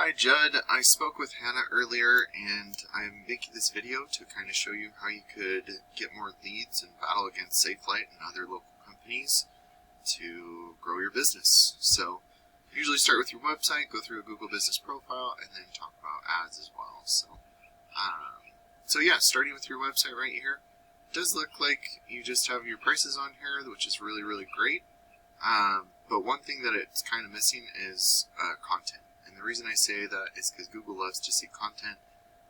Hi Judd, I spoke with Hannah earlier and I'm making this video to kind of show you how you could get more leads and battle against Safelite and other local companies to grow your business. So usually start with your website, go through a Google business profile, and then talk about ads as well. So yeah, starting with your website right here, it does look like you just have your prices on here, which is really great. But one thing that it's kind of missing is content. And the reason I say that is because Google loves to see content.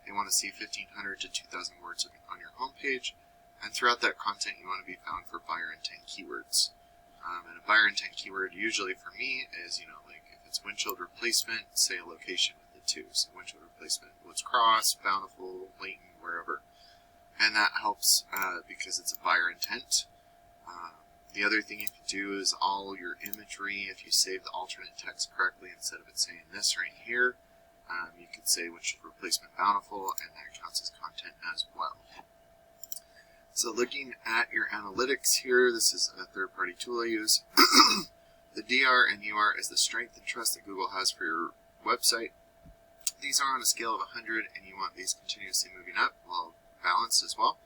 They want to see 1,500 to 2,000 words on your homepage. And throughout that content, you want to be found for buyer intent keywords. And a buyer intent keyword usually for me is, like if it's windshield replacement, say a location with the two. So windshield replacement, Woods Cross, Bountiful, Layton, wherever. And that helps because it's a buyer intent. The other thing you can do is all your imagery, if you save the alternate text correctly, instead of it saying this right here, you could say windshield replacement Bountiful, and that counts as content as well. So looking at your analytics here, this is a third-party tool I use. The DR and UR is the strength and trust that Google has for your website. These are on a scale of 100, and you want these continuously moving up, while balanced as well.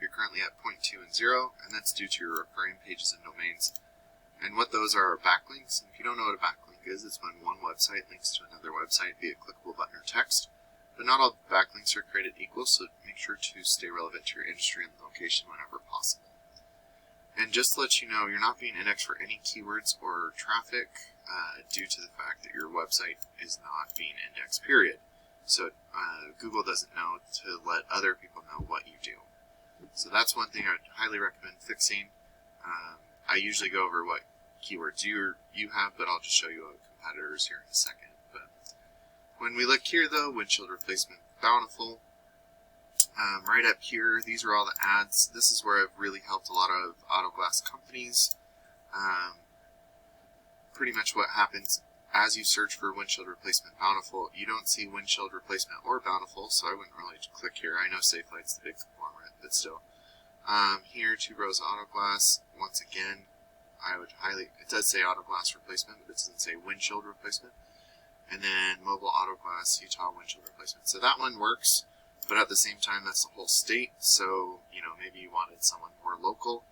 You're currently at 0.2 and 0, and that's due to your referring pages and domains. And what those are backlinks. And if you don't know what a backlink is, it's when one website links to another website via clickable button or text. But not all backlinks are created equal, so make sure to stay relevant to your industry and location whenever possible. And just to let you know, you're not being indexed for any keywords or traffic due to the fact that your website is not being indexed, period. So Google doesn't know to let other people know what you do. So that's one thing I'd highly recommend fixing. I usually go over what keywords you have, but I'll just show you competitors here in a second. But when we look here, though, windshield replacement Bountiful, right up here, these are all the ads. This is where I've really helped a lot of auto glass companies. Pretty much what happens as you search for windshield replacement Bountiful, you don't see windshield replacement or Bountiful, so I wouldn't really click here. I know Safelite's the big conglomerate, but still. Here, 2 rows auto glass. Once again, I would it does say auto glass replacement, but it doesn't say windshield replacement. And then mobile auto glass, Utah windshield replacement. So that one works, but at the same time, that's the whole state. So, maybe you wanted someone more local.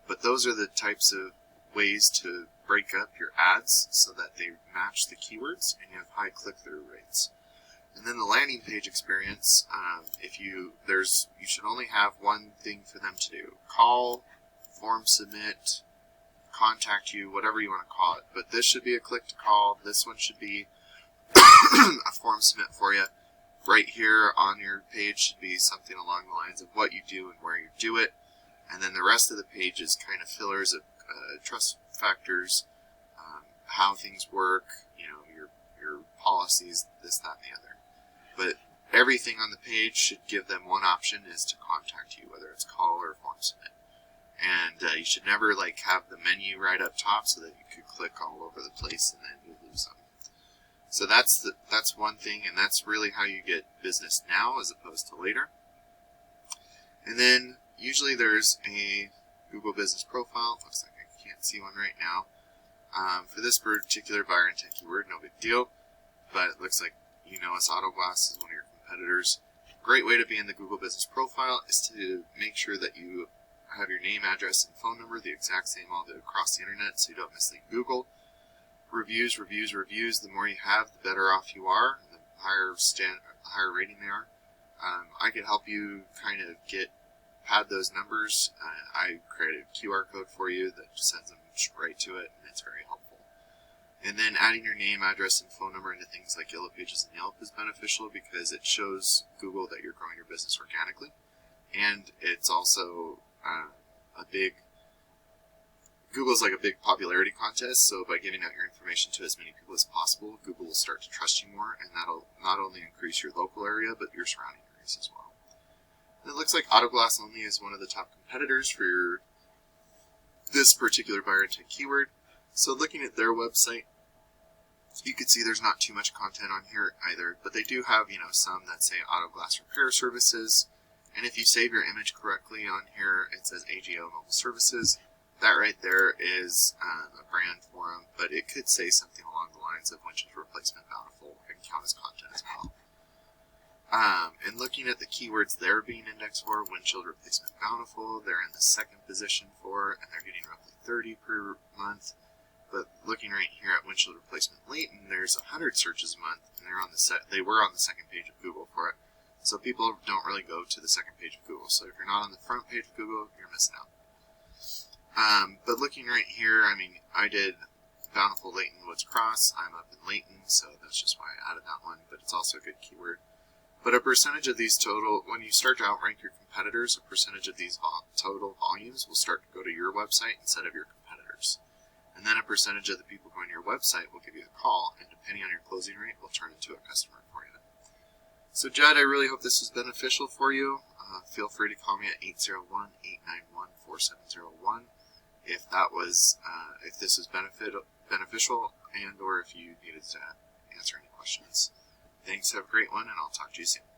But those are the types of ways to break up your ads so that they match the keywords and you have high click-through rates. And then the landing page experience, you should only have one thing for them to do: call, form submit, contact you, whatever you want to call it. But this should be a click to call. This one should be a form submit for you. Right here on your page should be something along the lines of what you do and where you do it. And then the rest of the page is kind of fillers of trust factors, how things work, your policies, this, that, and the other. But everything on the page should give them one option, is to contact you, whether it's call or form submit. And you should never have the menu right up top so that you could click all over the place and then you lose them. So that's one thing, and that's really how you get business now as opposed to later. And then usually there's a Google business profile. Looks like I can't see one right now. For this particular buyer intent keyword, no big deal, but it looks like us Auto Glass is one of your competitors. Great way to be in the Google business profile is to make sure that you have your name, address, and phone number the exact same all across the internet so you don't mislead Google. Reviews. The more you have, the better off you are, and the higher rating they are. I could help you kind of pad those numbers. I created a QR code for you that just sends them right to it, and it's very helpful. And then adding your name, address, and phone number into things like Yellow Pages and Yelp is beneficial because it shows Google that you're growing your business organically. And it's also Google's like a big popularity contest, so by giving out your information to as many people as possible, Google will start to trust you more, and that'll not only increase your local area, but your surrounding areas as well. And it looks like Auto Glass Only is one of the top competitors for this particular buyer intent keyword. So looking at their website, you can see there's not too much content on here either, but they do have, some that say Auto Glass Repair Services. And if you save your image correctly on here, it says AGO Mobile Services. That right there is a brand for them, but it could say something along the lines of windshield replacement Bountiful and count as content. And looking at the keywords they're being indexed for, Windshield Replacement Bountiful, they're in the second position for, and they're getting roughly 30 per month. But looking right here at Windshield Replacement Layton, there's 100 searches a month, and they were on the second page of Google for it. So people don't really go to the second page of Google. So if you're not on the front page of Google, you're missing out. But looking right here, I mean, I did Bountiful Layton Woods Cross. I'm up in Layton, so that's just why I added that one, but it's also a good keyword. But a percentage of these total, when you start to outrank your competitors, a percentage of these total volumes will start to go to your website instead of your competitors. And then a percentage of the people going to your website will give you a call, and depending on your closing rate, will turn into a customer for you. So Judd, I really hope this was beneficial for you. Feel free to call me at 801-891-4701 if this was beneficial, and or if you needed to answer any questions. Thanks, have a great one, and I'll talk to you soon.